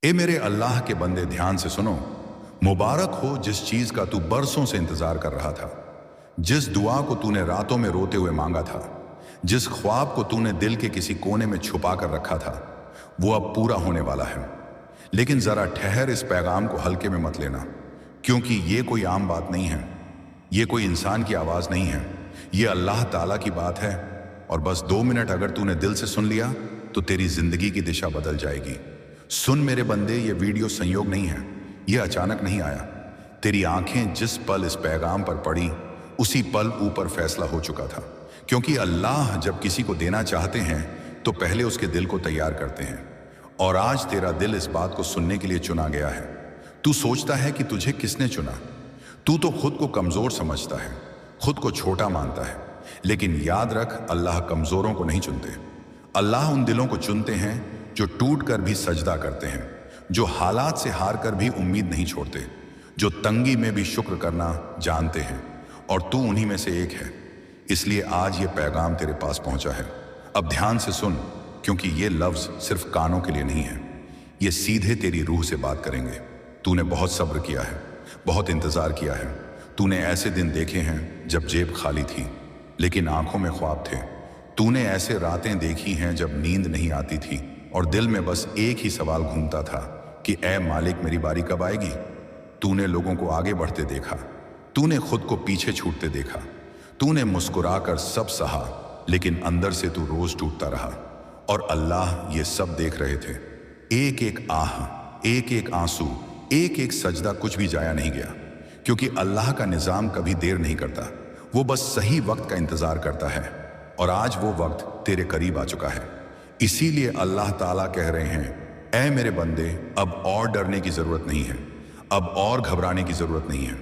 ए मेरे अल्लाह के बंदे, ध्यान से सुनो। मुबारक हो जिस चीज का तू बरसों से इंतजार कर रहा था, जिस दुआ को तूने रातों में रोते हुए मांगा था, जिस ख्वाब को तूने दिल के किसी कोने में छुपा कर रखा था, वो अब पूरा होने वाला है। लेकिन जरा ठहर, इस पैगाम को हल्के में मत लेना, क्योंकि ये कोई आम बात नहीं है, ये कोई इंसान की आवाज नहीं है, ये अल्लाह ताला की बात है। और बस 2 मिनट अगर तूने दिल से सुन लिया तो तेरी जिंदगी की दिशा बदल जाएगी। सुन मेरे बंदे, ये वीडियो संयोग नहीं है, ये अचानक नहीं आया। तेरी आंखें जिस पल इस पैगाम पर पड़ी, उसी पल ऊपर फैसला हो चुका था। क्योंकि अल्लाह जब किसी को देना चाहते हैं तो पहले उसके दिल को तैयार करते हैं। और आज तेरा दिल इस बात को सुनने के लिए चुना गया है। तू सोचता है कि तुझे किसने चुना? तू तो खुद को कमजोर समझता है, खुद को छोटा मानता है। लेकिन याद रख, अल्लाह कमजोरों को नहीं चुनते। अल्लाह उन दिलों को चुनते हैं जो टूट कर भी सजदा करते हैं, जो हालात से हार कर भी उम्मीद नहीं छोड़ते, जो तंगी में भी शुक्र करना जानते हैं। और तू उन्हीं में से एक है। इसलिए आज ये पैगाम तेरे पास पहुंचा है। अब ध्यान से सुन, क्योंकि ये लफ्ज सिर्फ कानों के लिए नहीं है, ये सीधे तेरी रूह से बात करेंगे। तूने बहुत सब्र किया है, बहुत इंतजार किया है। तूने ऐसे दिन देखे हैं जब जेब खाली थी लेकिन आंखों में ख्वाब थे। तूने ऐसे रातें देखी हैं जब नींद नहीं आती थी और दिल में बस एक ही सवाल घूमता था कि ऐ मालिक, मेरी बारी कब आएगी। तूने लोगों को आगे बढ़ते देखा, तूने खुद को पीछे छूटते देखा, तूने मुस्कुराकर सब सहा, लेकिन अंदर से तू रोज टूटता रहा। और अल्लाह ये सब देख रहे थे। एक एक आह, एक एक आंसू, एक एक सजदा कुछ भी जाया नहीं गया। क्योंकि अल्लाह का निजाम कभी देर नहीं करता, वो बस सही वक्त का इंतजार करता है। और आज वो वक्त तेरे करीब आ चुका है। इसीलिए अल्लाह ताला कह रहे हैं, ऐ मेरे बंदे, अब और डरने की जरूरत नहीं है, अब और घबराने की जरूरत नहीं है,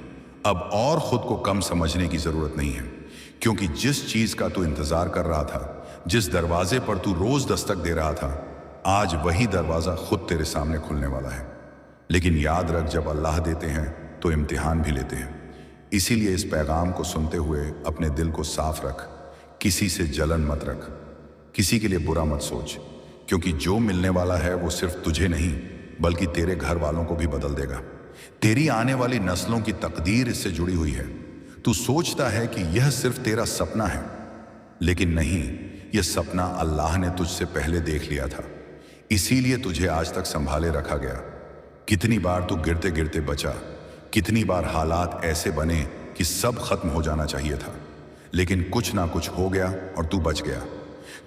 अब और खुद को कम समझने की जरूरत नहीं है। क्योंकि जिस चीज का तू इंतजार कर रहा था, जिस दरवाजे पर तू रोज दस्तक दे रहा था, आज वही दरवाजा खुद तेरे सामने खुलने वाला है। लेकिन याद रख, जब अल्लाह देते हैं तो इम्तिहान भी लेते हैं। इसीलिए इस पैगाम को सुनते हुए अपने दिल को साफ रख, किसी से जलन मत रख, किसी के लिए बुरा मत सोच। क्योंकि जो मिलने वाला है वो सिर्फ तुझे नहीं बल्कि तेरे घर वालों को भी बदल देगा। तेरी आने वाली नस्लों की तकदीर इससे जुड़ी हुई है। तू सोचता है कि यह सिर्फ तेरा सपना है, लेकिन नहीं, यह सपना अल्लाह ने तुझसे पहले देख लिया था। इसीलिए तुझे आज तक संभाले रखा गया। कितनी बार तू गिरते गिरते बचा, कितनी बार हालात ऐसे बने कि सब खत्म हो जाना चाहिए था, लेकिन कुछ ना कुछ हो गया और तू बच गया।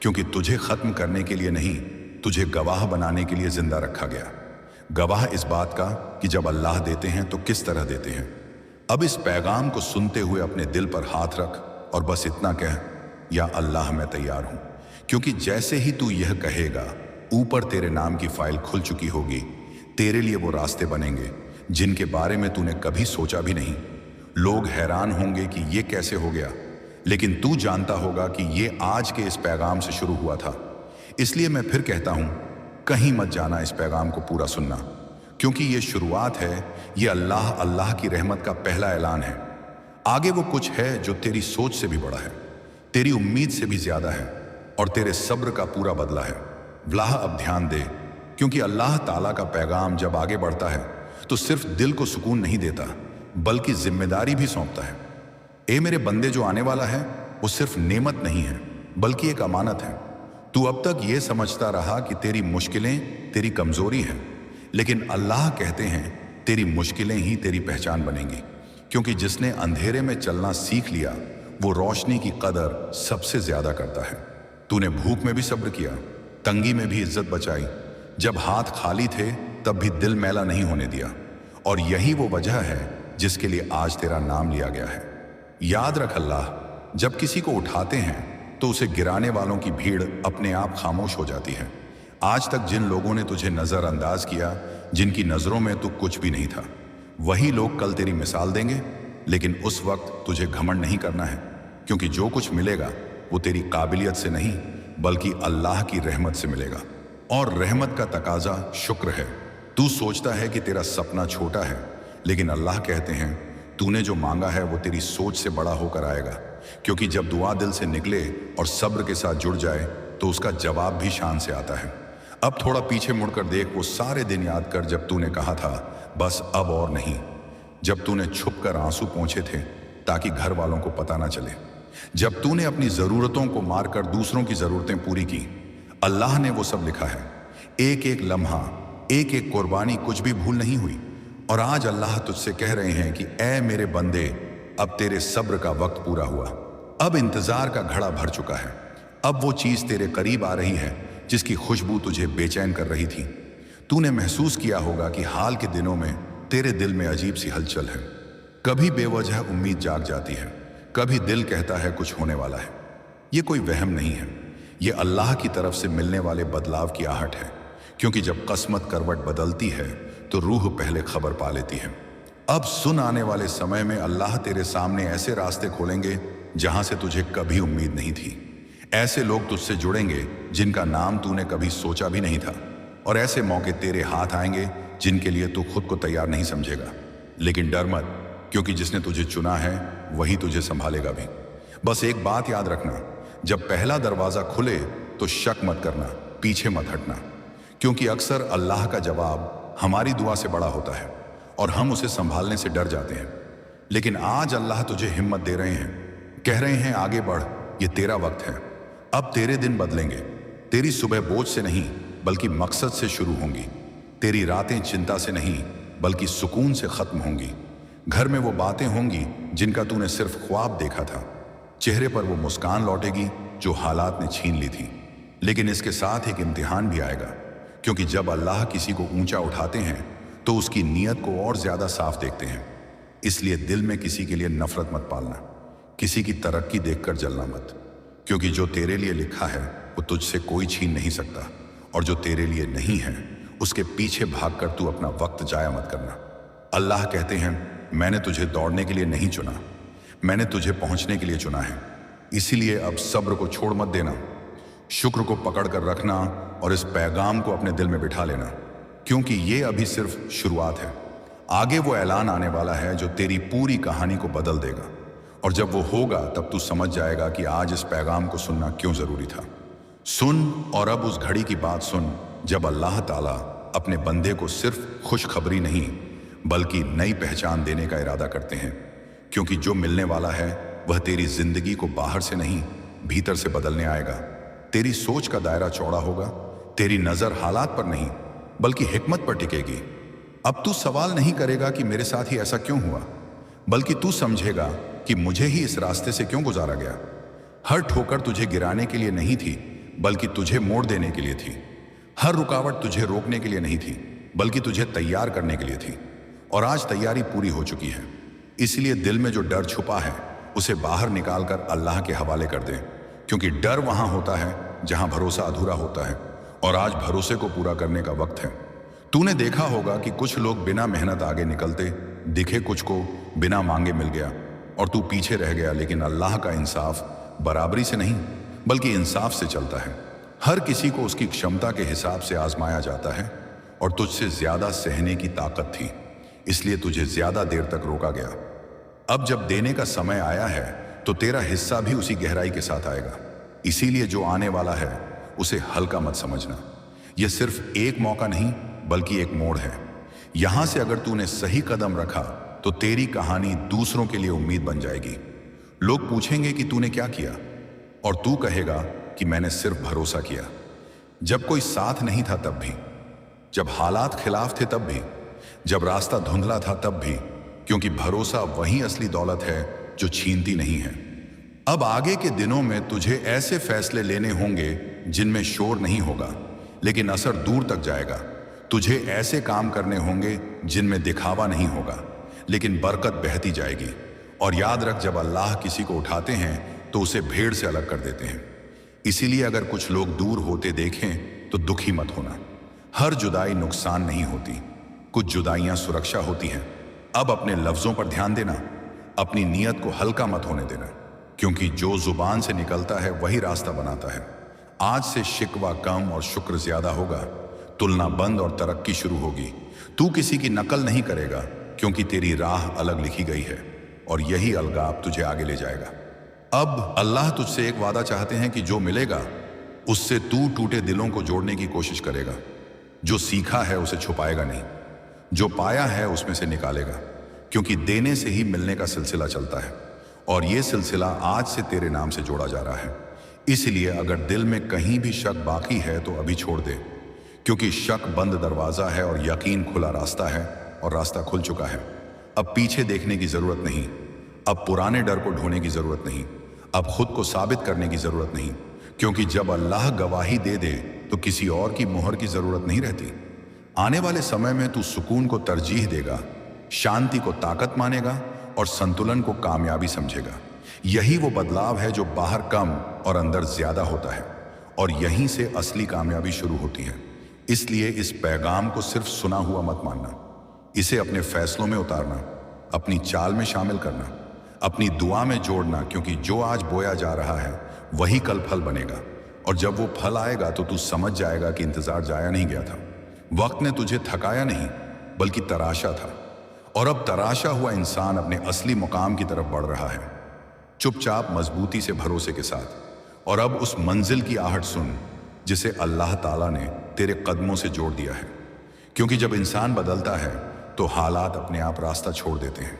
क्योंकि तुझे खत्म करने के लिए नहीं, तुझे गवाह बनाने के लिए जिंदा रखा गया। गवाह इस बात का कि जब अल्लाह देते हैं तो किस तरह देते हैं। अब इस पैगाम को सुनते हुए अपने दिल पर हाथ रख और बस इतना कह, या अल्लाह, मैं तैयार हूं। क्योंकि जैसे ही तू यह कहेगा, ऊपर तेरे नाम की फाइल खुल चुकी होगी। तेरे लिए वो रास्ते बनेंगे जिनके बारे में तूने कभी सोचा भी नहीं। लोग हैरान होंगे कि ये कैसे हो गया, लेकिन तू जानता होगा कि ये आज के इस पैगाम से शुरू हुआ था। इसलिए मैं फिर कहता हूं, कहीं मत जाना, इस पैगाम को पूरा सुनना। क्योंकि ये शुरुआत है, ये अल्लाह की रहमत का पहला ऐलान है। आगे वो कुछ है जो तेरी सोच से भी बड़ा है, तेरी उम्मीद से भी ज्यादा है और तेरे सब्र का पूरा बदला है। वलाह, अब ध्यान दे, क्योंकि अल्लाह ताला का पैगाम जब आगे बढ़ता है तो सिर्फ दिल को सुकून नहीं देता बल्कि जिम्मेदारी भी सौंपता है। ए मेरे बंदे, जो आने वाला है वो सिर्फ नेमत नहीं है बल्कि एक अमानत है। तू अब तक ये समझता रहा कि तेरी मुश्किलें तेरी कमजोरी हैं, लेकिन अल्लाह कहते हैं तेरी मुश्किलें ही तेरी पहचान बनेंगी। क्योंकि जिसने अंधेरे में चलना सीख लिया वो रोशनी की कदर सबसे ज्यादा करता है। तूने भूख में भी सब्र किया, तंगी में भी इज्जत बचाई, जब हाथ खाली थे तब भी दिल मैला नहीं होने दिया। और यही वो वजह है जिसके लिए आज तेरा नाम लिया गया है। याद रख, अल्लाह जब किसी को उठाते हैं तो उसे गिराने वालों की भीड़ अपने आप खामोश हो जाती है। आज तक जिन लोगों ने तुझे नजरअंदाज किया, जिनकी नजरों में तू कुछ भी नहीं था, वही लोग कल तेरी मिसाल देंगे। लेकिन उस वक्त तुझे घमंड नहीं करना है, क्योंकि जो कुछ मिलेगा वो तेरी काबिलियत से नहीं बल्कि अल्लाह की रहमत से मिलेगा। और रहमत का तकाजा शुक्र है। तू सोचता है कि तेरा सपना छोटा है, लेकिन अल्लाह कहते हैं तूने जो मांगा है वो तेरी सोच से बड़ा होकर आएगा। क्योंकि जब दुआ दिल से निकले और सब्र के साथ जुड़ जाए तो उसका जवाब भी शान से आता है। अब थोड़ा पीछे मुड़कर देख, वो सारे दिन याद कर जब तूने कहा था बस अब और नहीं। जब तूने छुप कर आंसू पोंछे थे ताकि घर वालों को पता ना चले। जब तूने अपनी ज़रूरतों को मारकर दूसरों की ज़रूरतें पूरी की। अल्लाह ने वो सब लिखा है। एक एक लम्हा, एक एक कुर्बानी, कुछ भी भूल नहीं हुई। और आज अल्लाह तुझसे कह रहे हैं कि ऐ मेरे बंदे, अब तेरे सब्र का वक्त पूरा हुआ। अब इंतज़ार का घड़ा भर चुका है। अब वो चीज़ तेरे करीब आ रही है जिसकी खुशबू तुझे बेचैन कर रही थी। तूने महसूस किया होगा कि हाल के दिनों में तेरे दिल में अजीब सी हलचल है। कभी बेवजह उम्मीद जाग जाती है, कभी दिल कहता है कुछ होने वाला है। ये कोई वहम नहीं है, ये अल्लाह की तरफ से मिलने वाले बदलाव की आहट है। क्योंकि जब किस्मत करवट बदलती है तो रूह पहले खबर पा लेती है। अब सुन, आने वाले समय में अल्लाह तेरे सामने ऐसे रास्ते खोलेंगे जहां से तुझे कभी उम्मीद नहीं थी। ऐसे लोग तुझसे जुड़ेंगे जिनका नाम तूने कभी सोचा भी नहीं था। और ऐसे मौके तेरे हाथ आएंगे जिनके लिए तू खुद को तैयार नहीं समझेगा। लेकिन डर मत, क्योंकि जिसने तुझे चुना है वही तुझे संभालेगा भी। बस एक बात याद रखना, जब पहला दरवाजा खुले तो शक मत करना, पीछे मत हटना। क्योंकि अक्सर अल्लाह का जवाब हमारी दुआ से बड़ा होता है और हम उसे संभालने से डर जाते हैं। लेकिन आज अल्लाह तुझे हिम्मत दे रहे हैं, कह रहे हैं आगे बढ़, ये तेरा वक्त है। अब तेरे दिन बदलेंगे। तेरी सुबह बोझ से नहीं बल्कि मकसद से शुरू होंगी। तेरी रातें चिंता से नहीं बल्कि सुकून से खत्म होंगी। घर में वो बातें होंगी जिनका तूने सिर्फ ख्वाब देखा था। चेहरे पर वो मुस्कान लौटेगी जो हालात ने छीन ली थी। लेकिन इसके साथ एक इम्तिहान भी आएगा, क्योंकि जब अल्लाह किसी को ऊंचा उठाते हैं तो उसकी नीयत को और ज्यादा साफ देखते हैं। इसलिए दिल में किसी के लिए नफरत मत पालना, किसी की तरक्की देखकर जलना मत। क्योंकि जो तेरे लिए लिखा है वो तुझसे कोई छीन नहीं सकता, और जो तेरे लिए नहीं है उसके पीछे भागकर तू अपना वक्त जाया मत करना। अल्लाह कहते हैं, मैंने तुझे दौड़ने के लिए नहीं चुना, मैंने तुझे पहुंचने के लिए चुना है। इसीलिए अब सब्र को छोड़ मत देना, शुक्र को पकड़ कर रखना और इस पैगाम को अपने दिल में बिठा लेना। क्योंकि ये अभी सिर्फ शुरुआत है। आगे वो ऐलान आने वाला है जो तेरी पूरी कहानी को बदल देगा। और जब वो होगा तब तू समझ जाएगा कि आज इस पैगाम को सुनना क्यों जरूरी था। सुन, और अब उस घड़ी की बात सुन जब अल्लाह ताला अपने बंदे को सिर्फ खुशखबरी नहीं बल्कि नई पहचान देने का इरादा करते हैं। क्योंकि जो मिलने वाला है वह तेरी जिंदगी को बाहर से नहीं भीतर से बदलने आएगा। तेरी सोच का दायरा चौड़ा होगा, तेरी नजर हालात पर नहीं बल्कि हिकमत पर टिकेगी। अब तू सवाल नहीं करेगा कि मेरे साथ ही ऐसा क्यों हुआ, बल्कि तू समझेगा कि मुझे ही इस रास्ते से क्यों गुजारा गया। हर ठोकर तुझे गिराने के लिए नहीं थी बल्कि तुझे मोड़ देने के लिए थी। हर रुकावट तुझे रोकने के लिए नहीं थी बल्कि तुझे तैयार करने के लिए थी। और आज तैयारी पूरी हो चुकी है। इसलिए दिल में जो डर छुपा है उसे बाहर निकालकर अल्लाह के हवाले कर दे। क्योंकि डर वहां होता है जहां भरोसा अधूरा होता है, और आज भरोसे को पूरा करने का वक्त है। तूने देखा होगा कि कुछ लोग बिना मेहनत आगे निकलते दिखे, कुछ को बिना मांगे मिल गया और तू पीछे रह गया। लेकिन अल्लाह का इंसाफ बराबरी से नहीं बल्कि इंसाफ से चलता है। हर किसी को उसकी क्षमता के हिसाब से आजमाया जाता है, और तुझसे ज्यादा सहने की ताकत थी, इसलिए तुझे ज्यादा देर तक रोका गया। अब जब देने का समय आया है तो तेरा हिस्सा भी उसी गहराई के साथ आएगा। इसीलिए जो आने वाला है उसे हल्का मत समझना। यह सिर्फ एक मौका नहीं बल्कि एक मोड़ है। यहां से अगर तूने सही कदम रखा तो तेरी कहानी दूसरों के लिए उम्मीद बन जाएगी। लोग पूछेंगे कि तूने क्या किया, और तू कहेगा कि मैंने सिर्फ भरोसा किया। जब कोई साथ नहीं था तब भी, जब हालात खिलाफ थे तब भी, जब रास्ता धुंधला था तब भी। क्योंकि भरोसा वही असली दौलत है जो छीनती नहीं है। अब आगे के दिनों में तुझे ऐसे फैसले लेने होंगे जिनमें शोर नहीं होगा लेकिन असर दूर तक जाएगा। तुझे ऐसे काम करने होंगे जिनमें दिखावा नहीं होगा लेकिन बरकत बहती जाएगी। और याद रख, जब अल्लाह किसी को उठाते हैं तो उसे भीड़ से अलग कर देते हैं। इसीलिए अगर कुछ लोग दूर होते देखें तो दुखी मत होना। हर जुदाई नुकसान नहीं होती, कुछ जुदाइयां सुरक्षा होती हैं। अब अपने लफ्जों पर ध्यान देना, अपनी नीयत को हल्का मत होने देना। क्योंकि जो जुबान से निकलता है वही रास्ता बनाता है। आज से शिकवा कम और शुक्र ज्यादा होगा, तुलना बंद और तरक्की शुरू होगी। तू किसी की नकल नहीं करेगा क्योंकि तेरी राह अलग लिखी गई है, और यही अलगाव तुझे आगे ले जाएगा। अब अल्लाह तुझसे एक वादा चाहते हैं कि जो मिलेगा उससे तू टूटे दिलों को जोड़ने की कोशिश करेगा। जो सीखा है उसे छुपाएगा नहीं, जो पाया है उसमें से निकालेगा, क्योंकि देने से ही मिलने का सिलसिला चलता है और ये सिलसिला आज से तेरे नाम से जोड़ा जा रहा है। इसलिए अगर दिल में कहीं भी शक बाकी है तो अभी छोड़ दे, क्योंकि शक बंद दरवाजा है और यकीन खुला रास्ता है, और रास्ता खुल चुका है। अब पीछे देखने की जरूरत नहीं, अब पुराने डर को ढोने की जरूरत नहीं, अब खुद को साबित करने की जरूरत नहीं, क्योंकि जब अल्लाह गवाही दे दे तो किसी और की मोहर की जरूरत नहीं रहती। आने वाले समय में तू सुकून को तरजीह देगा, शांति को ताकत मानेगा और संतुलन को कामयाबी समझेगा। यही वो बदलाव है जो बाहर कम और अंदर ज्यादा होता है, और यहीं से असली कामयाबी शुरू होती है। इसलिए इस पैगाम को सिर्फ सुना हुआ मत मानना, इसे अपने फैसलों में उतारना, अपनी चाल में शामिल करना, अपनी दुआ में जोड़ना, क्योंकि जो आज बोया जा रहा है वही कल फल बनेगा, और जब वो फल आएगा तो तू समझ जाएगा कि इंतजार जाया नहीं गया था। वक्त ने तुझे थकाया नहीं बल्कि तराशा था, और अब तराशा हुआ इंसान अपने असली मुकाम की तरफ बढ़ रहा है, चुपचाप मजबूती से भरोसे के साथ। और अब उस मंजिल की आहट सुन जिसे अल्लाह ताला ने तेरे कदमों से जोड़ दिया है, क्योंकि जब इंसान बदलता है तो हालात अपने आप रास्ता छोड़ देते हैं।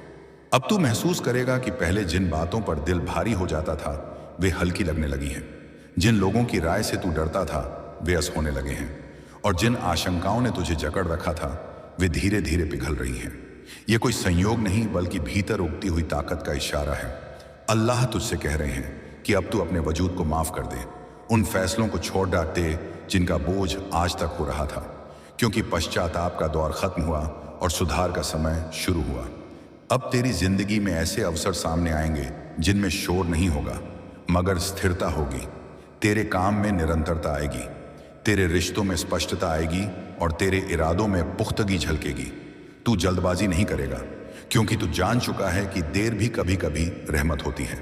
अब तू महसूस करेगा कि पहले जिन बातों पर दिल भारी हो जाता था वे हल्की लगने लगी हैं, जिन लोगों की राय से तू डरता था वे अस होने लगे हैं, और जिन आशंकाओं ने तुझे जकड़ रखा था वे धीरे धीरे पिघल रही हैं। ये कोई संयोग नहीं बल्कि भीतर उगती हुई ताकत का इशारा है। अल्लाह तुझसे कह रहे हैं कि अब तू अपने वजूद को माफ कर दे, उन फैसलों को छोड़ डाल दे जिनका बोझ आज तक हो रहा था, क्योंकि पश्चाताप का दौर खत्म हुआ और सुधार का समय शुरू हुआ। अब तेरी जिंदगी में ऐसे अवसर सामने आएंगे जिनमें शोर नहीं होगा मगर स्थिरता होगी। तेरे काम में निरंतरता आएगी, तेरे रिश्तों में स्पष्टता आएगी और तेरे इरादों में पुख्तगी झलकेगी। तू जल्दबाजी नहीं करेगा, क्योंकि तू जान चुका है कि देर भी कभी कभी रहमत होती है।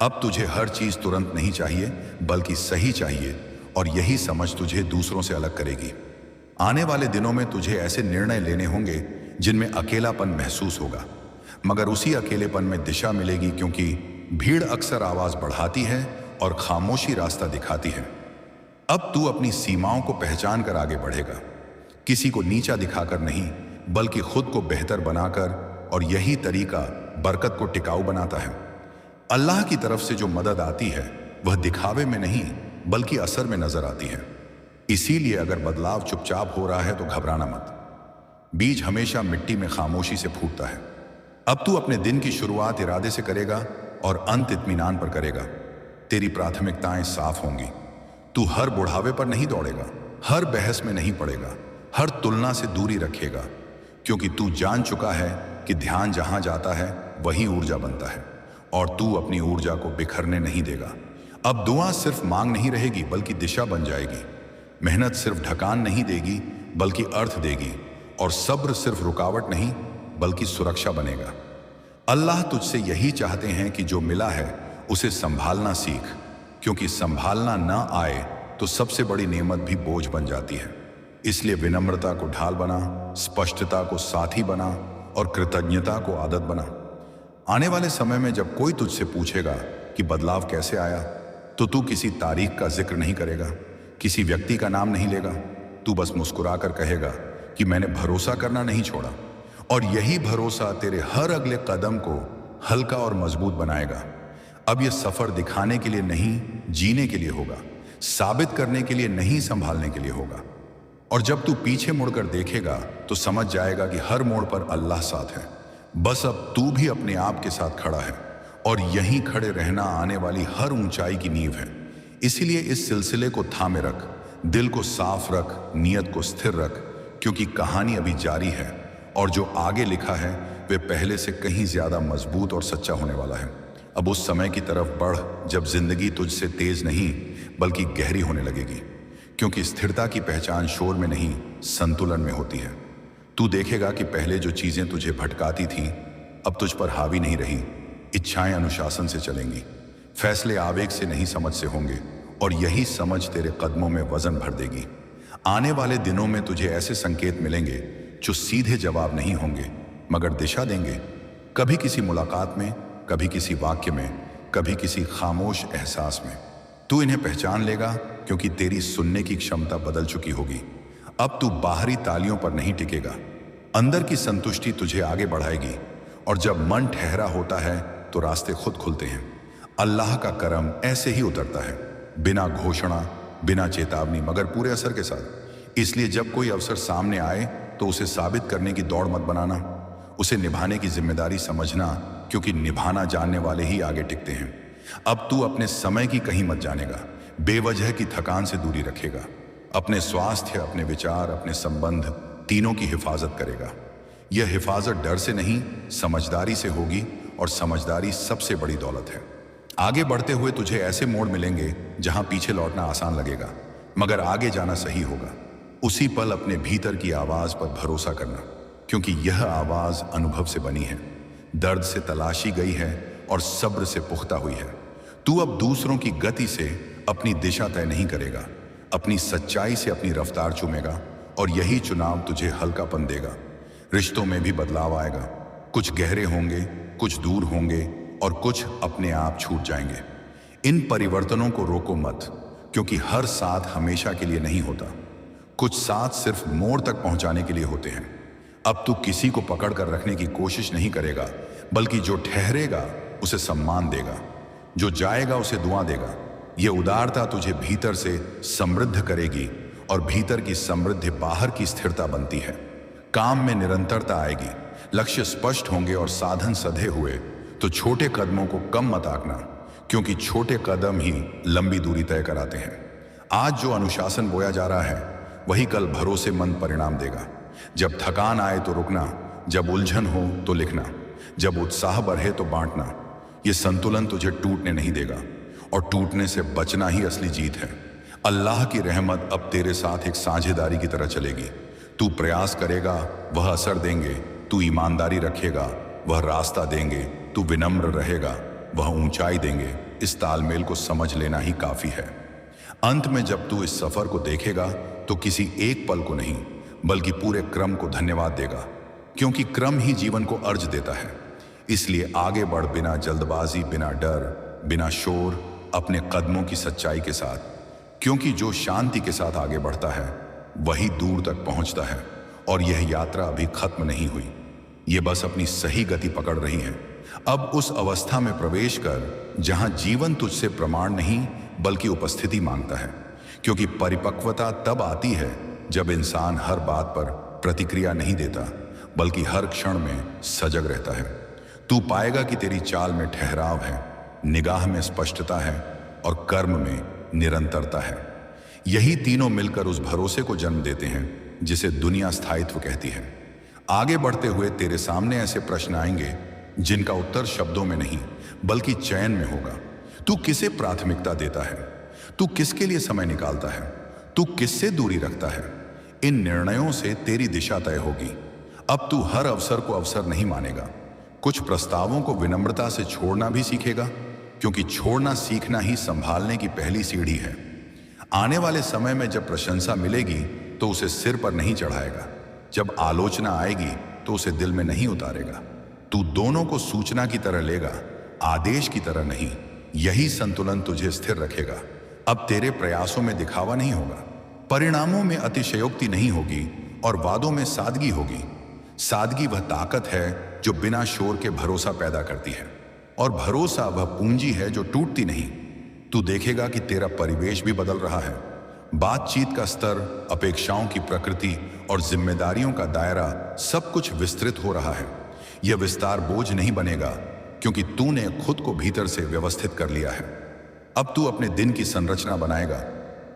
अब तुझे हर चीज तुरंत नहीं चाहिए बल्कि सही चाहिए, और यही समझ तुझे दूसरों से अलग करेगी। आने वाले दिनों में तुझे ऐसे निर्णय लेने होंगे जिनमें अकेलापन महसूस होगा, मगर उसी अकेलेपन में दिशा मिलेगी, क्योंकि भीड़ अक्सर आवाज बढ़ाती है और खामोशी रास्ता दिखाती है। अब तू अपनी सीमाओं को पहचान कर आगे बढ़ेगा, किसी को नीचा दिखाकर नहीं बल्कि खुद को बेहतर बनाकर, और यही तरीका बरकत को टिकाऊ बनाता है। अल्लाह की तरफ से जो मदद आती है वह दिखावे में नहीं बल्कि असर में नजर आती है। इसीलिए अगर बदलाव चुपचाप हो रहा है तो घबराना मत। बीज हमेशा मिट्टी में खामोशी से फूटता है। अब तू अपने दिन की शुरुआत इरादे से करेगा और अंत इत्मीनान पर करेगा। तेरी प्राथमिकताएं साफ होंगी। तू हर बुढ़ावे पर नहीं दौड़ेगा, हर बहस में नहीं पड़ेगा, हर तुलना से दूरी रखेगा, क्योंकि तू जान चुका है कि ध्यान जहां जाता है वही ऊर्जा बनता है, और तू अपनी ऊर्जा को बिखरने नहीं देगा। अब दुआ सिर्फ मांग नहीं रहेगी बल्कि दिशा बन जाएगी। मेहनत सिर्फ ढकान नहीं देगी बल्कि अर्थ देगी, और सब्र सिर्फ रुकावट नहीं बल्कि सुरक्षा बनेगा। अल्लाह तुझसे यही चाहते हैं कि जो मिला है उसे संभालना सीख, क्योंकि संभालना ना आए तो सबसे बड़ी नेमत भी बोझ बन जाती है। इसलिए विनम्रता को ढाल बना, स्पष्टता को साथी बना और कृतज्ञता को आदत बना। आने वाले समय में जब कोई तुझसे पूछेगा कि बदलाव कैसे आया, तो तू किसी तारीख का जिक्र नहीं करेगा, किसी व्यक्ति का नाम नहीं लेगा। तू बस मुस्कुराकर कहेगा कि मैंने भरोसा करना नहीं छोड़ा, और यही भरोसा तेरे हर अगले कदम को हल्का और मजबूत बनाएगा। अब यह सफर दिखाने के लिए नहीं, जीने के लिए होगा, साबित करने के लिए नहीं, संभालने के लिए होगा। और जब तू पीछे मुड़कर देखेगा तो समझ जाएगा कि हर मोड़ पर अल्लाह साथ है। बस अब तू भी अपने आप के साथ खड़ा है, और यहीं खड़े रहना आने वाली हर ऊंचाई की नींव है। इसीलिए इस सिलसिले को थामे रख, दिल को साफ रख, नियत को स्थिर रख, क्योंकि कहानी अभी जारी है, और जो आगे लिखा है वे पहले से कहीं ज्यादा मजबूत और सच्चा होने वाला है। अब उस समय की तरफ बढ़ जब जिंदगी तुझसे तेज नहीं बल्कि गहरी होने लगेगी, क्योंकि स्थिरता की पहचान शोर में नहीं संतुलन में होती है। तू देखेगा कि पहले जो चीजें तुझे भटकाती थीं अब तुझ पर हावी नहीं रही। इच्छाएं अनुशासन से चलेंगी, फैसले आवेग से नहीं समझ से होंगे, और यही समझ तेरे कदमों में वजन भर देगी। आने वाले दिनों में तुझे ऐसे संकेत मिलेंगे जो सीधे जवाब नहीं होंगे मगर दिशा देंगे। कभी किसी मुलाकात में, कभी किसी वाक्य में, कभी किसी खामोश एहसास में। तू इन्हें पहचान लेगा क्योंकि तेरी सुनने की क्षमता बदल चुकी होगी। अब तू बाहरी तालियों पर नहीं टिकेगा। अंदर की संतुष्टि तुझे आगे बढ़ाएगी, और जब मन ठहरा होता है तो रास्ते खुद खुलते हैं। अल्लाह का करम ऐसे ही उतरता है, बिना घोषणा, बिना चेतावनी, मगर पूरे असर के साथ। इसलिए जब कोई अवसर सामने आए तो उसे साबित करने की दौड़ मत बनाना, उसे निभाने की जिम्मेदारी समझना, क्योंकि निभाना जानने वाले ही आगे टिकते हैं। अब तू अपने समय की कहीं मत जानेगा, बेवजह की थकान से दूरी रखेगा, अपने स्वास्थ्य, अपने विचार, अपने संबंध, तीनों की हिफाजत करेगा। यह हिफाजत डर से नहीं, समझदारी से होगी, और समझदारी सबसे बड़ी दौलत है। आगे बढ़ते हुए तुझे ऐसे मोड़ मिलेंगे जहां पीछे लौटना आसान लगेगा, मगर आगे जाना सही होगा। उसी पल अपने भीतर की आवाज पर भरोसा करना, क्योंकि यह आवाज अनुभव से बनी है, दर्द से तलाशी गई है और सब्र से पुख्ता हुई है। तू अब दूसरों की गति से अपनी दिशा तय नहीं करेगा, अपनी सच्चाई से अपनी रफ्तार चुमेगा, और यही चुनाव तुझे हल्कापन देगा। रिश्तों में भी बदलाव आएगा, कुछ गहरे होंगे, कुछ दूर होंगे, और कुछ अपने आप छूट जाएंगे। इन परिवर्तनों को रोको मत, क्योंकि हर साथ हमेशा के लिए नहीं होता। कुछ साथ सिर्फ मोड़ तक पहुंचाने के लिए होते हैं। अब तू किसी को पकड़ कर रखने की कोशिश नहीं करेगा, बल्कि जो ठहरेगा उसे सम्मान देगा, जो जाएगा उसे दुआ देगा। ये उदारता तुझे भीतर से समृद्ध करेगी, और भीतर की समृद्धि बाहर की स्थिरता बनती है। काम में निरंतरता आएगी, लक्ष्य स्पष्ट होंगे और साधन सधे हुए। तो छोटे कदमों को कम मत आंकना, क्योंकि छोटे कदम ही लंबी दूरी तय कराते हैं। आज जो अनुशासन बोया जा रहा है वही कल भरोसेमंद परिणाम देगा। जब थकान आए तो रुकना, जब उलझन हो तो लिखना, जब उत्साह बढ़े तो बांटना। ये संतुलन तुझे टूटने नहीं देगा, और टूटने से बचना ही असली जीत है। अल्लाह की रहमत अब तेरे साथ एक साझेदारी की तरह चलेगी। तू प्रयास करेगा, वह असर देंगे। तू ईमानदारी रखेगा, वह रास्ता देंगे। तू विनम्र रहेगा, वह ऊंचाई देंगे। इस तालमेल को समझ लेना ही काफी है। अंत में जब तू इस सफर को देखेगा तो किसी एक पल को नहीं, बल्कि पूरे क्रम को धन्यवाद देगा, क्योंकि क्रम ही जीवन को अर्ज देता है। इसलिए आगे बढ़, बिना जल्दबाजी, बिना डर, बिना शोर, अपने कदमों की सच्चाई के साथ, क्योंकि जो शांति के साथ आगे बढ़ता है वही दूर तक पहुंचता है। और यह यात्रा अभी खत्म नहीं हुई, ये बस अपनी सही गति पकड़ रही है। अब उस अवस्था में प्रवेश कर जहां जीवन तुझसे प्रमाण नहीं बल्कि उपस्थिति मांगता है, क्योंकि परिपक्वता तब आती है जब इंसान हर बात पर प्रतिक्रिया नहीं देता, बल्कि हर क्षण में सजग रहता है। तू पाएगा कि तेरी चाल में ठहराव है, निगाह में स्पष्टता है, और कर्म में निरंतरता है। यही तीनों मिलकर उस भरोसे को जन्म देते हैं जिसे दुनिया स्थायित्व कहती है। आगे बढ़ते हुए तेरे सामने ऐसे प्रश्न आएंगे जिनका उत्तर शब्दों में नहीं बल्कि चयन में होगा। तू किसे प्राथमिकता देता है? तू किसके लिए समय निकालता है? तू किससे दूरी रखता है? इन निर्णयों से तेरी दिशा तय होगी। अब तू हर अवसर को अवसर नहीं मानेगा, कुछ प्रस्तावों को विनम्रता से छोड़ना भी सीखेगा, क्योंकि छोड़ना सीखना ही संभालने की पहली सीढ़ी है। आने वाले समय में जब प्रशंसा मिलेगी तो उसे सिर पर नहीं चढ़ाएगा, जब आलोचना आएगी तो उसे दिल में नहीं उतारेगा। तू दोनों को सूचना की तरह लेगा, आदेश की तरह नहीं। यही संतुलन तुझे स्थिर रखेगा। अब तेरे प्रयासों में दिखावा नहीं होगा, परिणामों में अतिशयोक्ति नहीं होगी, और वादों में सादगी होगी। सादगी वह ताकत है जो बिना शोर के भरोसा पैदा करती है, और भरोसा वह पूंजी है जो टूटती नहीं। तू देखेगा कि तेरा परिवेश भी बदल रहा है। बातचीत का स्तर, अपेक्षाओं की प्रकृति और जिम्मेदारियों का दायरा, सब कुछ विस्तृत हो रहा है। यह विस्तार बोझ नहीं बनेगा, क्योंकि तूने खुद को भीतर से व्यवस्थित कर लिया है। अब तू अपने दिन की संरचना बनाएगा,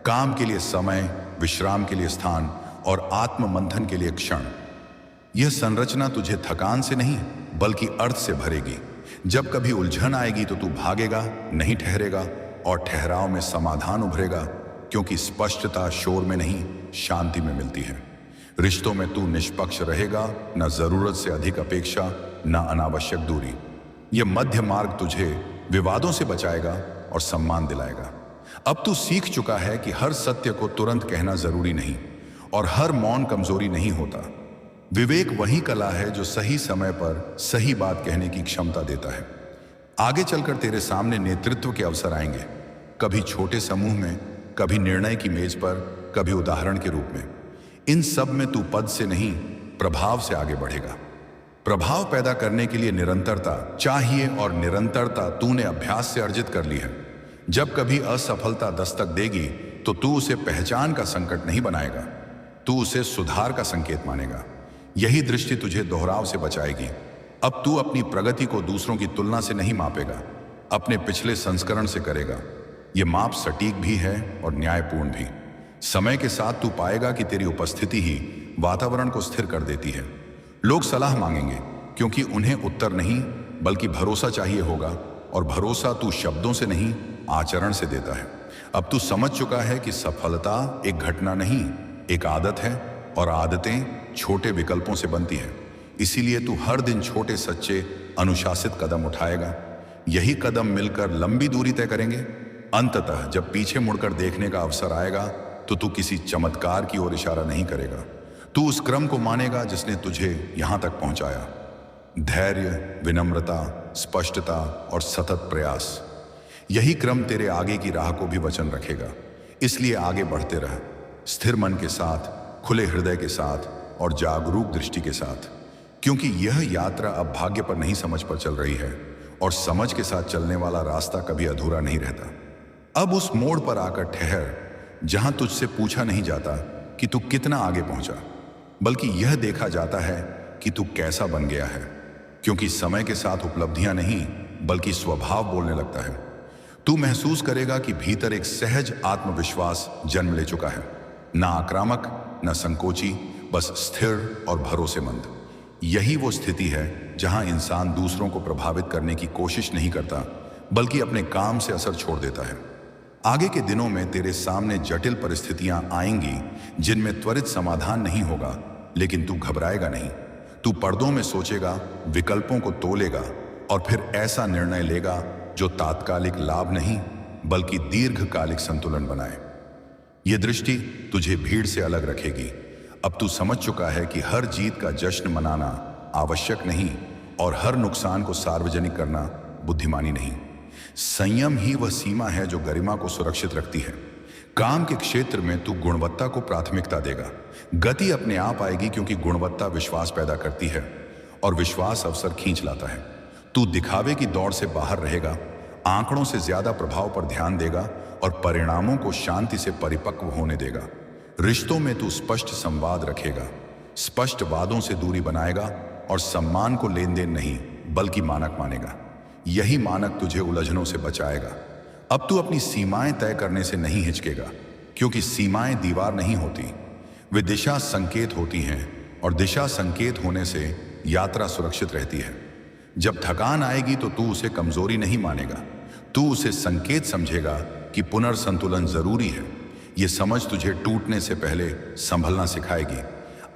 काम के लिए समय, विश्राम के लिए स्थान, और आत्म मंथन के लिए क्षण। यह संरचना तुझे थकान से नहीं बल्कि अर्थ से भरेगी। जब कभी उलझन आएगी तो तू भागेगा नहीं, ठहरेगा, और ठहराव में समाधान उभरेगा, क्योंकि स्पष्टता शोर में नहीं, शांति में मिलती है। रिश्तों में तू निष्पक्ष रहेगा, न जरूरत से अधिक अपेक्षा, न अनावश्यक दूरी। यह मध्य मार्ग तुझे विवादों से बचाएगा और सम्मान दिलाएगा। अब तू सीख चुका है कि हर सत्य को तुरंत कहना जरूरी नहीं, और हर मौन कमजोरी नहीं होता। विवेक वही कला है जो सही समय पर सही बात कहने की क्षमता देता है। आगे चलकर तेरे सामने नेतृत्व के अवसर आएंगे, कभी छोटे समूह में, कभी निर्णय की मेज पर, कभी उदाहरण के रूप में। इन सब में तू पद से नहीं, प्रभाव से आगे बढ़ेगा। प्रभाव पैदा करने के लिए निरंतरता चाहिए, और निरंतरता तूने अभ्यास से अर्जित कर ली है। जब कभी असफलता दस्तक देगी तो तू उसे पहचान का संकट नहीं बनाएगा, तू उसे सुधार का संकेत मानेगा। यही दृष्टि तुझे दोहराव से बचाएगी। अब तू अपनी प्रगति को दूसरों की तुलना से नहीं मापेगा, अपने पिछले संस्करण से करेगा। यह माप सटीक भी है और न्यायपूर्ण भी। समय के साथ तू पाएगा कि तेरी उपस्थिति ही वातावरण को स्थिर कर देती है। लोग सलाह मांगेंगे क्योंकि उन्हें उत्तर नहीं बल्कि भरोसा चाहिए होगा, और भरोसा तू शब्दों से नहीं आचरण से देता है। अब तू समझ चुका है कि सफलता एक घटना नहीं, एक आदत है, और आदतें छोटे विकल्पों से बनती है। इसीलिए तू हर दिन छोटे, सच्चे, अनुशासित कदम उठाएगा। यही कदम मिलकर लंबी दूरी तय करेंगे। अंततः जब पीछे मुड़कर देखने का अवसर आएगा तो तू किसी चमत्कार की ओर इशारा नहीं करेगा, तू उस क्रम को मानेगा जिसने तुझे यहां तक पहुंचाया। धैर्य, विनम्रता, स्पष्टता और सतत प्रयास, यही क्रम तेरे आगे की राह को भी वचन रखेगा। इसलिए आगे बढ़ते रह, स्थिर मन के साथ, खुले हृदय के साथ और जागरूक दृष्टि के साथ, क्योंकि यह यात्रा अब भाग्य पर नहीं, समझ पर चल रही है, और समझ के साथ चलने वाला रास्ता कभी अधूरा नहीं रहता। अब उस मोड़ पर आकर ठहर जहां तुझसे पूछा नहीं जाता कि तू कितना आगे पहुंचा, बल्कि यह देखा जाता है कि तू कैसा बन गया है। क्योंकि समय के साथ उपलब्धियां नहीं बल्कि स्वभाव बोलने लगता है। तू महसूस करेगा कि भीतर एक सहज आत्मविश्वास जन्म ले चुका है, ना आक्रामक, ना संकोची, बस स्थिर और भरोसेमंद। यही वो स्थिति है जहां इंसान दूसरों को प्रभावित करने की कोशिश नहीं करता बल्कि अपने काम से असर छोड़ देता है। आगे के दिनों में तेरे सामने जटिल परिस्थितियां आएंगी जिनमें त्वरित समाधान नहीं होगा, लेकिन तू घबराएगा नहीं। तू पर्दों में सोचेगा, विकल्पों को तोलेगा और फिर ऐसा निर्णय लेगा जो तात्कालिक लाभ नहीं बल्कि दीर्घकालिक संतुलन बनाए। ये दृष्टि तुझे भीड़ से अलग रखेगी। अब तू समझ चुका है कि हर जीत का जश्न मनाना आवश्यक नहीं और हर नुकसान को सार्वजनिक करना बुद्धिमानी नहीं। संयम ही वह सीमा है जो गरिमा को सुरक्षित रखती है। काम के क्षेत्र में तू गुणवत्ता को प्राथमिकता देगा। गति अपने आप आएगी क्योंकि गुणवत्ता विश्वास पैदा करती है और विश्वास अवसर खींच लाता है। तू दिखावे की दौड़ से बाहर रहेगा, आंकड़ों से ज्यादा प्रभाव पर ध्यान देगा और परिणामों को शांति से परिपक्व होने देगा। रिश्तों में तू स्पष्ट संवाद रखेगा, स्पष्ट वादों से दूरी बनाएगा और सम्मान को लेन देन नहीं बल्कि मानक मानेगा। यही मानक तुझे उलझनों से बचाएगा। अब तू अपनी सीमाएं तय करने से नहीं हिचकेगा, क्योंकि सीमाएं दीवार नहीं होती, वे दिशा संकेत होती हैं और दिशा संकेत होने से यात्रा सुरक्षित रहती है। जब थकान आएगी तो तू उसे कमजोरी नहीं मानेगा, तू उसे संकेत समझेगा कि पुनर्संतुलन जरूरी है। ये समझ तुझे टूटने से पहले संभलना सिखाएगी।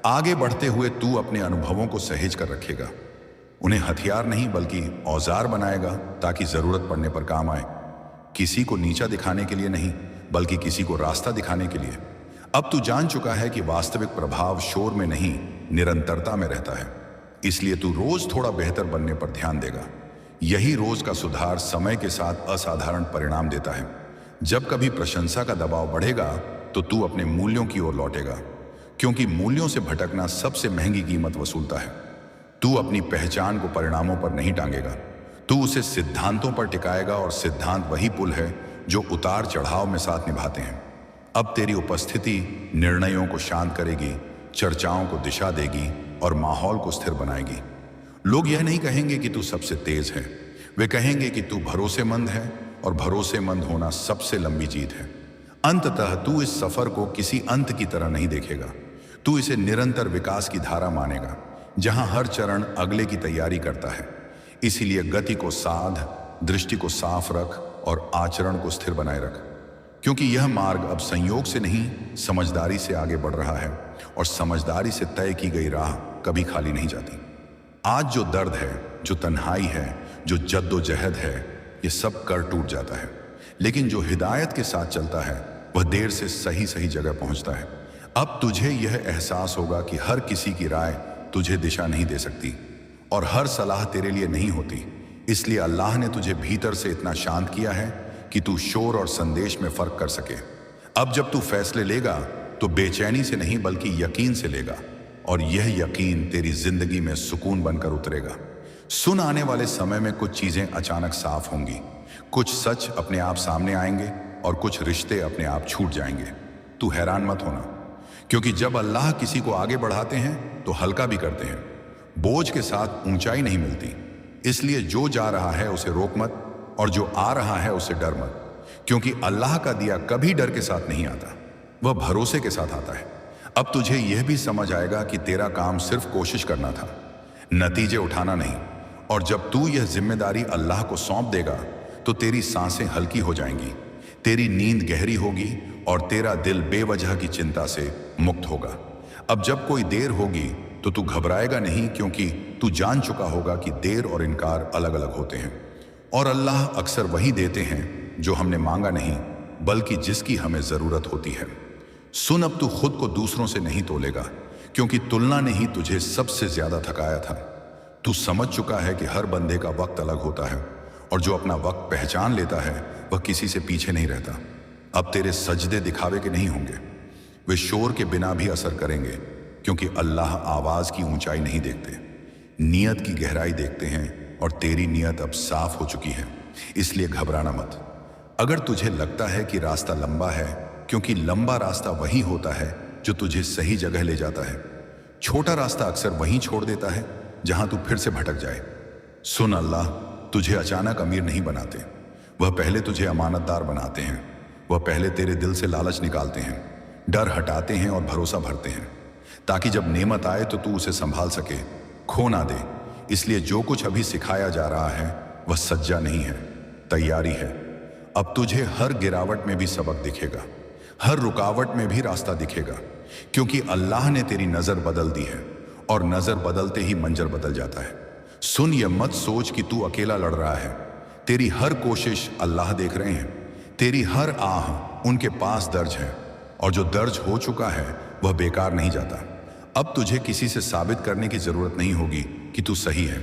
आगे बढ़ते हुए तू अपने अनुभवों को सहेज कर रखेगा, उन्हें हथियार नहीं बल्कि औजार बनाएगा ताकि जरूरत पड़ने पर काम आए। किसी को नीचा दिखाने के लिए नहीं बल्कि किसी को रास्ता दिखाने के लिए। अब तू जान चुका है कि वास्तविक प्रभाव शोर में नहीं निरंतरता में रहता है। इसलिए तू रोज थोड़ा बेहतर बनने पर ध्यान देगा। यही रोज का सुधार समय के साथ असाधारण परिणाम देता है। जब कभी प्रशंसा का दबाव बढ़ेगा तो तू अपने मूल्यों की ओर लौटेगा, क्योंकि मूल्यों से भटकना सबसे महंगी कीमत वसूलता है। तू अपनी पहचान को परिणामों पर नहीं टांगेगा, तू उसे सिद्धांतों पर टिकाएगा और सिद्धांत वही पुल है जो उतार चढ़ाव में साथ निभाते हैं। अब तेरी उपस्थिति निर्णयों को शांत करेगी, चर्चाओं को दिशा देगी और माहौल को स्थिर बनाएगी। लोग यह नहीं कहेंगे कि तू सबसे तेज है, वे कहेंगे कि तू भरोसेमंद है, और भरोसेमंद होना सबसे लंबी जीत है। अंततः तू इस सफर को किसी अंत की तरह नहीं देखेगा, तू इसे निरंतर विकास की धारा मानेगा जहां हर चरण अगले की तैयारी करता है। इसीलिए गति को साध, दृष्टि को साफ रख और आचरण को स्थिर बनाए रख, क्योंकि यह मार्ग अब संयोग से नहीं समझदारी से आगे बढ़ रहा है, और समझदारी से तय की गई राह कभी खाली नहीं जाती। आज जो दर्द है, जो तन्हाई है, जो जद्दोजहद है, ये सब कर टूट जाता है, लेकिन जो हिदायत के साथ चलता है वह देर से सही सही जगह पहुंचता है। अब तुझे यह एहसास होगा कि हर किसी की राय तुझे दिशा नहीं दे सकती और हर सलाह तेरे लिए नहीं होती। इसलिए अल्लाह ने तुझे भीतर से इतना शांत किया है कि तू शोर और संदेश में फर्क कर सके। अब जब तू फैसले लेगा तो बेचैनी से नहीं बल्कि यकीन से लेगा, और यह यकीन तेरी जिंदगी में सुकून बनकर उतरेगा। सुन, आने वाले समय में कुछ चीजें अचानक साफ होंगी, कुछ सच अपने आप सामने आएंगे और कुछ रिश्ते अपने आप छूट जाएंगे। तू हैरान मत होना, क्योंकि जब अल्लाह किसी को आगे बढ़ाते हैं तो हल्का भी करते हैं। बोझ के साथ ऊंचाई नहीं मिलती, इसलिए जो जा रहा है उसे रोक मत, और जो आ रहा है उसे डर मत, क्योंकि अल्लाह का दिया कभी डर के साथ नहीं आता, वह भरोसे के साथ आता है। अब तुझे यह भी समझ आएगा कि तेरा काम सिर्फ कोशिश करना था, नतीजे उठाना नहीं। और जब तू यह जिम्मेदारी अल्लाह को सौंप देगा तो तेरी सांसें हल्की हो जाएंगी, तेरी नींद गहरी होगी और तेरा दिल बेवजह की चिंता से मुक्त होगा। अब जब कोई देर होगी तो तू घबराएगा नहीं, क्योंकि तू जान चुका होगा कि देर और इनकार अलग अलग होते हैं, और अल्लाह अक्सर वही देते हैं जो हमने मांगा नहीं बल्कि जिसकी हमें जरूरत होती है। सुन, अब तू खुद को दूसरों से नहीं तोलेगा, क्योंकि तुलना ने ही तुझे सबसे ज्यादा थकाया था। तू समझ चुका है कि हर बंदे का वक्त अलग होता है, और जो अपना वक्त पहचान लेता है वह किसी से पीछे नहीं रहता। अब तेरे सजदे दिखावे के नहीं होंगे, वे शोर के बिना भी असर करेंगे, क्योंकि अल्लाह आवाज की ऊंचाई नहीं देखते, नियत की गहराई देखते हैं, और तेरी नियत अब साफ हो चुकी है, इसलिए घबराना मत। अगर तुझे लगता है कि रास्ता लंबा है, क्योंकि लंबा रास्ता वही होता है जो तुझे सही जगह ले जाता है। छोटा रास्ता अक्सर वहीं छोड़ देता है जहां तू फिर से भटक जाए। सुन, अल्लाह तुझे अचानक अमीर नहीं बनाते, वह पहले तुझे अमानतदार बनाते हैं। वह पहले तेरे दिल से लालच निकालते हैं, डर हटाते हैं और भरोसा भरते हैं, ताकि जब नेमत आए तो तू उसे संभाल सके, खो ना दे। इसलिए जो कुछ अभी सिखाया जा रहा है वह सज्जा नहीं है, तैयारी है। अब तुझे हर गिरावट में भी सबक दिखेगा, हर रुकावट में भी रास्ता दिखेगा, क्योंकि अल्लाह ने तेरी नजर बदल दी है, और नजर बदलते ही मंजर बदल जाता है। सुन, ये मत सोच कि तू अकेला लड़ रहा है, तेरी हर कोशिश अल्लाह देख रहे हैं, तेरी हर आह उनके पास दर्ज है, और जो दर्ज हो चुका है वह बेकार नहीं जाता। अब तुझे किसी से साबित करने की जरूरत नहीं होगी कि तू सही है,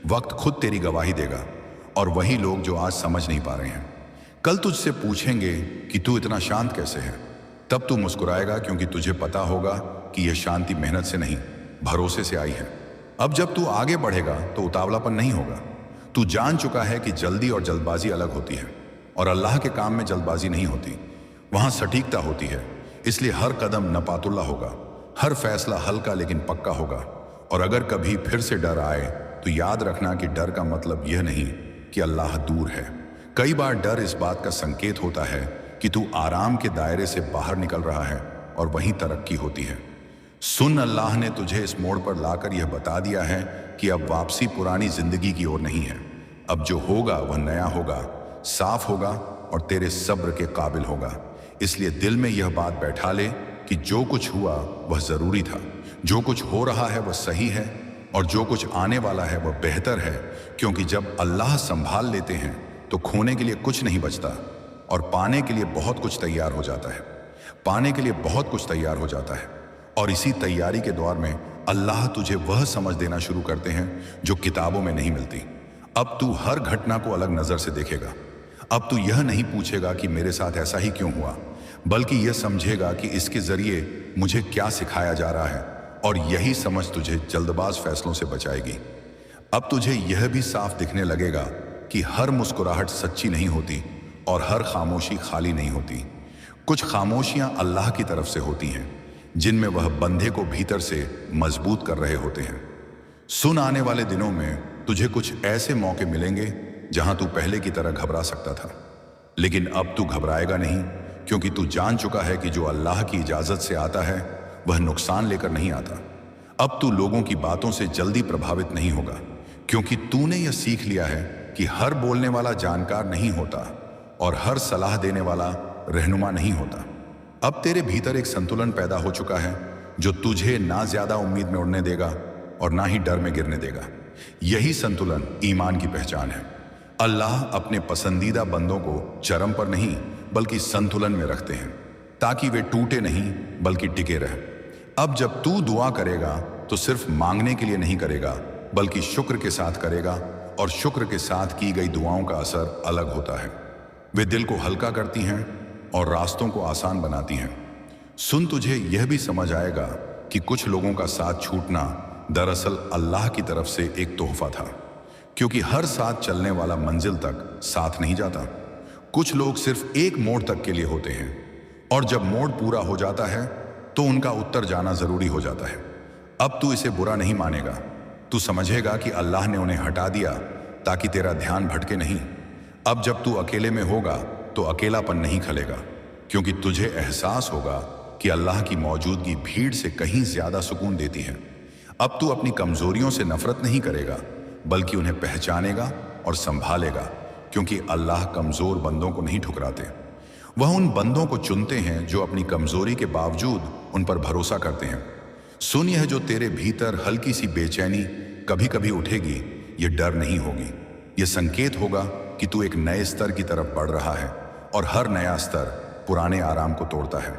वक्त खुद तेरी गवाही देगा, और वही लोग जो आज समझ नहीं पा रहे हैं कल तुझसे पूछेंगे कि तू इतना शांत कैसे है। तब तू मुस्कुराएगा, क्योंकि तुझे पता होगा कि यह शांति मेहनत से नहीं, भरोसे से आई है। अब जब तू आगे बढ़ेगा तो उतावलापन नहीं होगा। तू जान चुका है कि जल्दी और जल्दबाजी अलग होती है, और अल्लाह के काम में जल्दबाजी नहीं होती, वहां सटीकता होती है। इसलिए हर कदम नपातुल्ला होगा, हर फैसला हल्का लेकिन पक्का होगा। और अगर कभी फिर से डर आए तो याद रखना कि डर का मतलब यह नहीं कि अल्लाह दूर है। कई बार डर इस बात का संकेत होता है कि तू आराम के दायरे से बाहर निकल रहा है, और वहीं तरक्की होती है। सुन, अल्लाह ने तुझे इस मोड़ पर लाकर यह बता दिया है कि अब वापसी पुरानी जिंदगी की ओर नहीं है। अब जो होगा वह नया होगा, साफ होगा, और तेरे सब्र के काबिल होगा। इसलिए दिल में यह बात बैठा ले कि जो कुछ हुआ वह जरूरी था, जो कुछ हो रहा है वह सही है, और जो कुछ आने वाला है वह बेहतर है। क्योंकि जब अल्लाह संभाल लेते हैं तो खोने के लिए कुछ नहीं बचता, और पाने के लिए बहुत कुछ तैयार हो जाता है। पाने के लिए बहुत कुछ तैयार हो जाता है, और इसी तैयारी के दौर में अल्लाह तुझे वह समझ देना शुरू करते हैं जो किताबों में नहीं मिलती। अब तू हर घटना को अलग नजर से देखेगा। अब तू यह नहीं पूछेगा कि मेरे साथ ऐसा ही क्यों हुआ, बल्कि यह समझेगा कि इसके जरिए मुझे क्या सिखाया जा रहा है, और यही समझ तुझे जल्दबाज फैसलों से बचाएगी। अब तुझे यह भी साफ दिखने लगेगा कि हर मुस्कुराहट सच्ची नहीं होती, और हर खामोशी खाली नहीं होती। कुछ खामोशियां अल्लाह की तरफ से होती हैं, जिनमें वह बंदे को भीतर से मजबूत कर रहे होते हैं। सुन, आने वाले दिनों में तुझे कुछ ऐसे मौके मिलेंगे जहां तू पहले की तरह घबरा सकता था, लेकिन अब तू घबराएगा नहीं, क्योंकि तू जान चुका है कि जो अल्लाह की इजाजत से आता है वह नुकसान लेकर नहीं आता। अब तू लोगों की बातों से जल्दी प्रभावित नहीं होगा, क्योंकि तूने यह सीख लिया है कि हर बोलने वाला जानकार नहीं होता, और हर सलाह देने वाला रहनुमा नहीं होता। अब तेरे भीतर एक संतुलन पैदा हो चुका है जो तुझे ना ज्यादा उम्मीद में उड़ने देगा और ना ही डर में गिरने देगा। यही संतुलन ईमान की पहचान है। अल्लाह अपने पसंदीदा बंदों को चरम पर नहीं बल्कि संतुलन में रखते हैं, ताकि वे टूटे नहीं बल्कि टिके रहें। अब जब तू दुआ करेगा तो सिर्फ मांगने के लिए नहीं करेगा, बल्कि शुक्र के साथ करेगा, और शुक्र के साथ की गई दुआओं का असर अलग होता है। वे दिल को हल्का करती हैं, और रास्तों को आसान बनाती हैं। सुन, तुझे यह भी समझ आएगा कि कुछ लोगों का साथ छूटना दरअसल अल्लाह की तरफ से एक तोहफा था, क्योंकि हर साथ चलने वाला मंजिल तक साथ नहीं जाता। कुछ लोग सिर्फ एक मोड़ तक के लिए होते हैं, और जब मोड़ पूरा हो जाता है तो उनका उत्तर जाना जरूरी हो जाता है। अब तू इसे बुरा नहीं मानेगा, तू समझेगा कि अल्लाह ने उन्हें हटा दिया ताकि तेरा ध्यान भटके नहीं। अब जब तू अकेले में होगा तो अकेलापन नहीं खलेगा, क्योंकि तुझे एहसास होगा कि अल्लाह की मौजूदगी भीड़ से कहीं ज्यादा सुकून देती है। अब तू अपनी कमजोरियों से नफरत नहीं करेगा, बल्कि उन्हें पहचानेगा और संभालेगा, क्योंकि अल्लाह कमजोर बंदों को नहीं ठुकराते। वह उन बंदों को चुनते हैं जो अपनी कमजोरी के बावजूद उन पर भरोसा करते हैं। सुन, यह जो तेरे भीतर हल्की सी बेचैनी कभी कभी उठेगी, ये डर नहीं होगी, ये संकेत होगा कि तू एक नए स्तर की तरफ बढ़ रहा है, और हर नया स्तर पुराने आराम को तोड़ता है।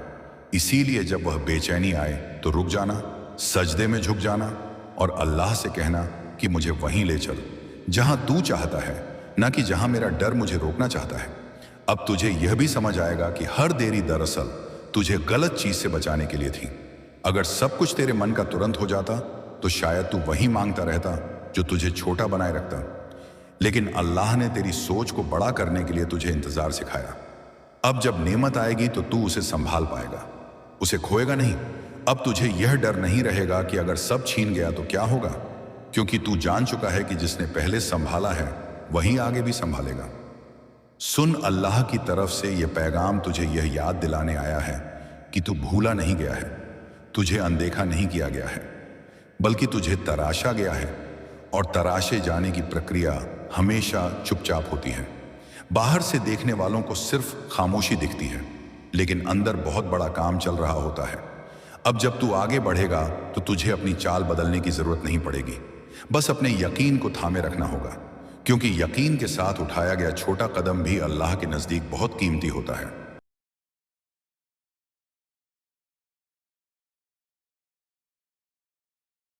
इसीलिए जब वह बेचैनी आए तो रुक जाना, सजदे में झुक जाना और अल्लाह से कहना कि मुझे वहीं ले चल जहां तू चाहता है, ना कि जहां मेरा डर मुझे रोकना चाहता है। अब तुझे यह भी समझ आएगा कि हर देरी दरअसल तुझे गलत चीज से बचाने के लिए थी। अगर सब कुछ तेरे मन का तुरंत हो जाता तो शायद तू वही मांगता रहता जो तुझे छोटा बनाए रखता। लेकिन अल्लाह ने तेरी सोच को बड़ा करने के लिए तुझे इंतजार सिखाया। अब जब नेमत आएगी तो तू उसे संभाल पाएगा, उसे खोएगा नहीं। अब तुझे यह डर नहीं रहेगा कि अगर सब छीन गया तो क्या होगा, क्योंकि तू जान चुका है कि जिसने पहले संभाला है वही आगे भी संभालेगा। सुन, अल्लाह की तरफ से यह पैगाम तुझे यह याद दिलाने आया है कि तू भूला नहीं गया है, तुझे अनदेखा नहीं किया गया है, बल्कि तुझे तराशा गया है। और तराशे जाने की प्रक्रिया हमेशा चुपचाप होती है। बाहर से देखने वालों को सिर्फ खामोशी दिखती है, लेकिन अंदर बहुत बड़ा काम चल रहा होता है। अब जब तू आगे बढ़ेगा तो तुझे अपनी चाल बदलने की जरूरत नहीं पड़ेगी, बस अपने यकीन को थामे रखना होगा, क्योंकि यकीन के साथ उठाया गया छोटा कदम भी अल्लाह के नजदीक बहुत कीमती होता है।